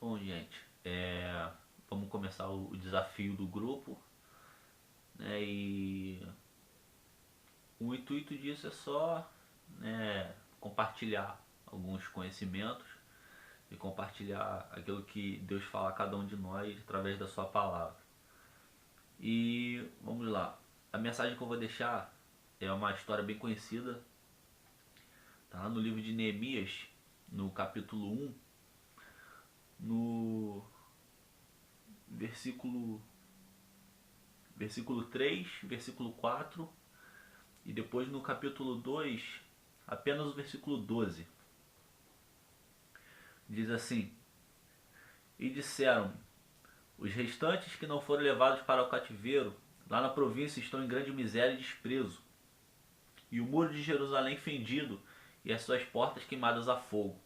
Bom, gente, vamos começar o desafio do grupo, né? E o intuito disso é só, né, compartilhar alguns conhecimentos e compartilhar aquilo que Deus fala a cada um de nós através da sua palavra. E vamos lá. A mensagem que eu vou deixar é uma história bem conhecida. Está lá no livro de Neemias, no capítulo 1, no versículo versículo 3, versículo 4 e depois no capítulo 2, apenas o versículo 12. Diz assim: E disseram-me: Os restantes que não foram levados para o cativeiro, lá na província estão em grande miséria e desprezo, e o muro de Jerusalém fendido, e as suas portas queimadas a fogo.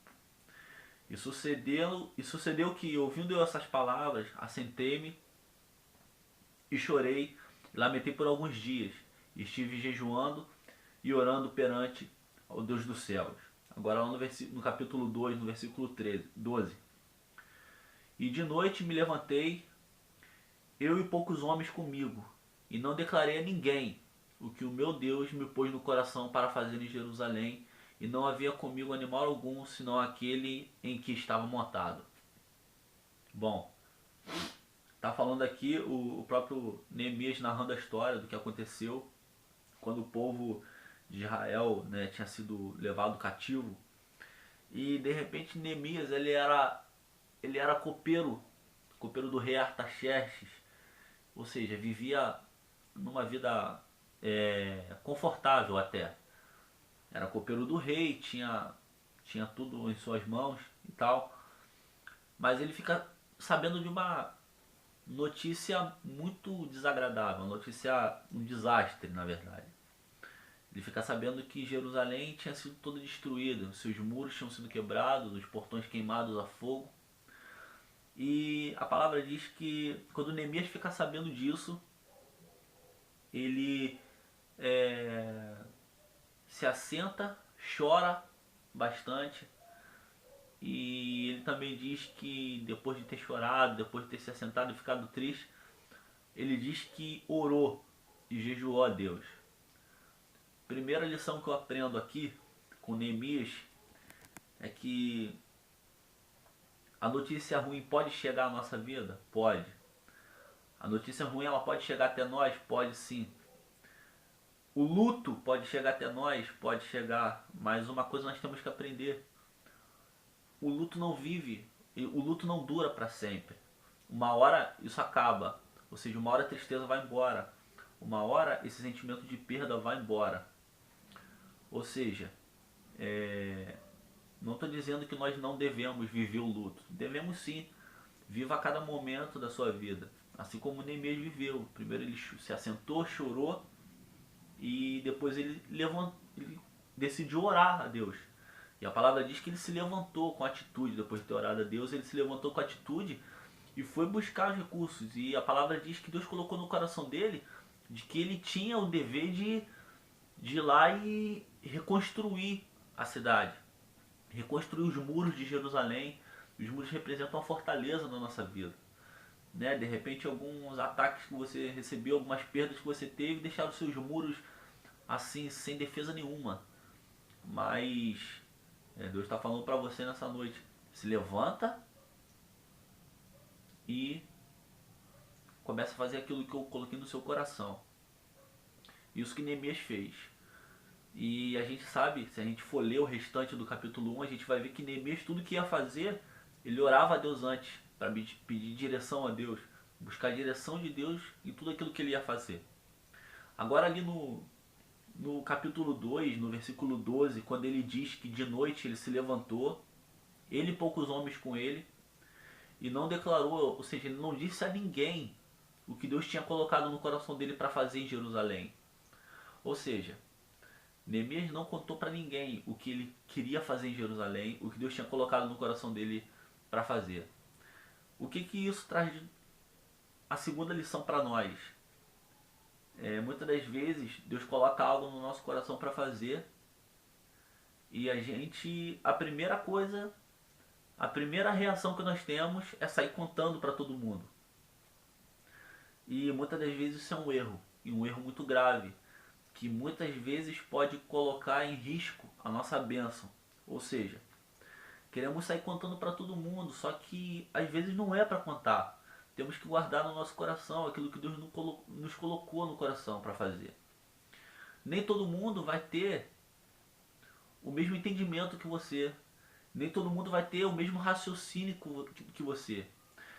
E sucedeu que, ouvindo eu essas palavras, assentei-me e chorei, e lamentei por alguns dias, e estive jejuando e orando perante ao Deus dos céus. Agora lá no capítulo 2, no versículo 12. E de noite me levantei, eu e poucos homens comigo, e não declarei a ninguém o que o meu Deus me pôs no coração para fazer em Jerusalém, e não havia comigo animal algum, senão aquele em que estava montado. Bom, tá falando aqui o próprio Neemias narrando a história do que aconteceu quando o povo de Israel, né, tinha sido levado cativo. E de repente Neemias ele era copeiro do rei Artaxerxes, ou seja, vivia numa vida confortável até. Era copeiro do rei, tinha tudo em suas mãos e tal, mas ele fica sabendo de uma notícia muito desagradável, uma notícia, um desastre na verdade. Ele fica sabendo que Jerusalém tinha sido toda destruída, seus muros tinham sido quebrados, os portões queimados a fogo. E a palavra diz que quando Neemias fica sabendo disso, ele se assenta, chora bastante. E ele também diz que depois de ter chorado, depois de ter se assentado e ficado triste, ele diz que orou e jejuou a Deus. Primeira lição que eu aprendo aqui com Neemias é que a notícia ruim pode chegar à nossa vida? Pode. A notícia ruim ela pode chegar até nós? Pode sim. O luto pode chegar até nós? Pode chegar. Mas uma coisa nós temos que aprender: o luto não vive, o luto não dura para sempre. Uma hora isso acaba, ou seja, uma hora a tristeza vai embora, uma hora esse sentimento de perda vai embora. Ou seja, não estou dizendo que nós não devemos viver o luto. Devemos sim. Viva a cada momento da sua vida. Assim como Neemias viveu. Primeiro ele se assentou, chorou e depois ele decidiu orar a Deus. E a palavra diz que ele se levantou com atitude. Depois de ter orado a Deus, ele se levantou com atitude e foi buscar os recursos. E a palavra diz que Deus colocou no coração dele de que ele tinha o dever de ir lá e reconstruir a cidade, reconstruir os muros de Jerusalém. Os muros representam a fortaleza na nossa vida, né? De repente alguns ataques que você recebeu, algumas perdas que você teve, deixaram seus muros assim sem defesa nenhuma. Mas Deus está falando para você nessa noite: se levanta e começa a fazer aquilo que eu coloquei no seu coração. Isso que Neemias fez. E a gente sabe, se a gente for ler o restante do capítulo 1, a gente vai ver que Neemias, tudo que ia fazer, ele orava a Deus antes, para pedir direção a Deus, buscar a direção de Deus em tudo aquilo que ele ia fazer. Agora ali no capítulo 2, no versículo 12, quando ele diz que de noite ele se levantou, ele e poucos homens com ele, e não declarou, ou seja, ele não disse a ninguém o que Deus tinha colocado no coração dele para fazer em Jerusalém. Ou seja, Neemias não contou para ninguém o que ele queria fazer em Jerusalém, o que Deus tinha colocado no coração dele para fazer. O que isso traz a segunda lição para nós? Muitas das vezes Deus coloca algo no nosso coração para fazer e a primeira coisa a primeira reação que nós temos é sair contando para todo mundo. E muitas das vezes isso é um erro, e um erro muito grave, que muitas vezes pode colocar em risco a nossa bênção. Ou seja, queremos sair contando para todo mundo, só que às vezes não é para contar. Temos que guardar no nosso coração aquilo que Deus nos colocou no coração para fazer. Nem todo mundo vai ter o mesmo entendimento que você. Nem todo mundo vai ter o mesmo raciocínio que você.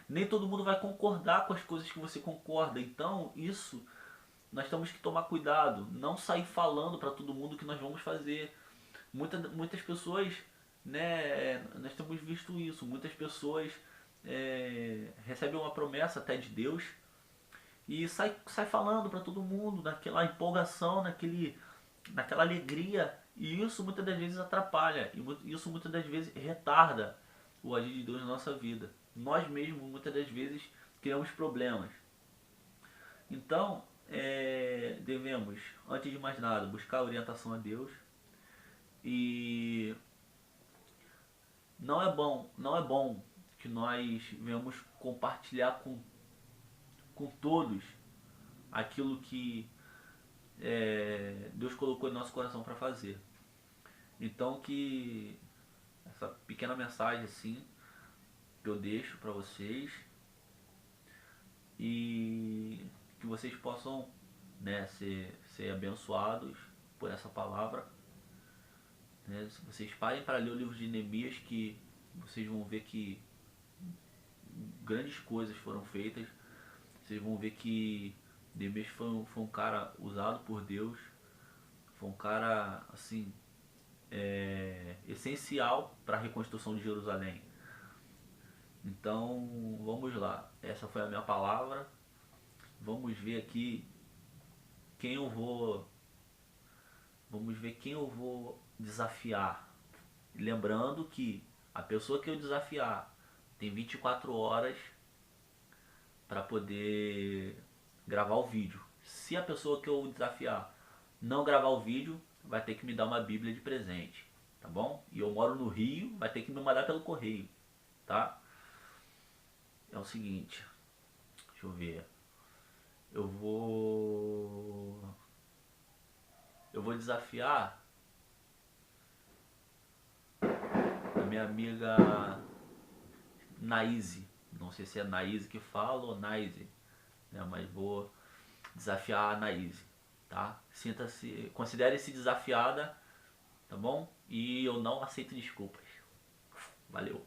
Nem todo mundo vai concordar com as coisas que você concorda. Então, isso nós temos que tomar cuidado. Não sair falando para todo mundo o que nós vamos fazer. Muitas pessoas, né, nós temos visto isso. Muitas pessoas recebem uma promessa até de Deus e sai falando para todo mundo, naquela empolgação, naquela alegria, e isso muitas das vezes atrapalha, e isso muitas das vezes retarda o agir de Deus na nossa vida. Nós mesmos muitas das vezes criamos problemas. Então, devemos, antes de mais nada, buscar a orientação a Deus, e não é bom que nós venhamos compartilhar com todos aquilo que Deus colocou em nosso coração para fazer. Então que essa pequena mensagem assim que eu deixo para vocês, e que vocês possam, né, ser abençoados por essa palavra. Né? Se vocês parem para ler o livro de Neemias, que vocês vão ver que grandes coisas foram feitas. Vocês vão ver que Neemias foi um cara usado por Deus, foi um cara assim essencial para a reconstrução de Jerusalém. Então vamos lá, essa foi a minha palavra. Vamos ver aqui quem eu vou, vamos ver quem eu vou desafiar. Lembrando que a pessoa que eu desafiar tem 24 horas para poder gravar o vídeo. Se a pessoa que eu desafiar não gravar o vídeo, vai ter que me dar uma Bíblia de presente, tá bom? E eu moro no Rio, vai ter que me mandar pelo correio, tá? É o seguinte, deixa eu ver. Eu vou desafiar a minha amiga Naíse. Não sei se é Naíse que fala ou Naíse, né? Mas vou desafiar a Naíse, tá? Sinta-se, considere-se desafiada, tá bom? E eu não aceito desculpas. Valeu.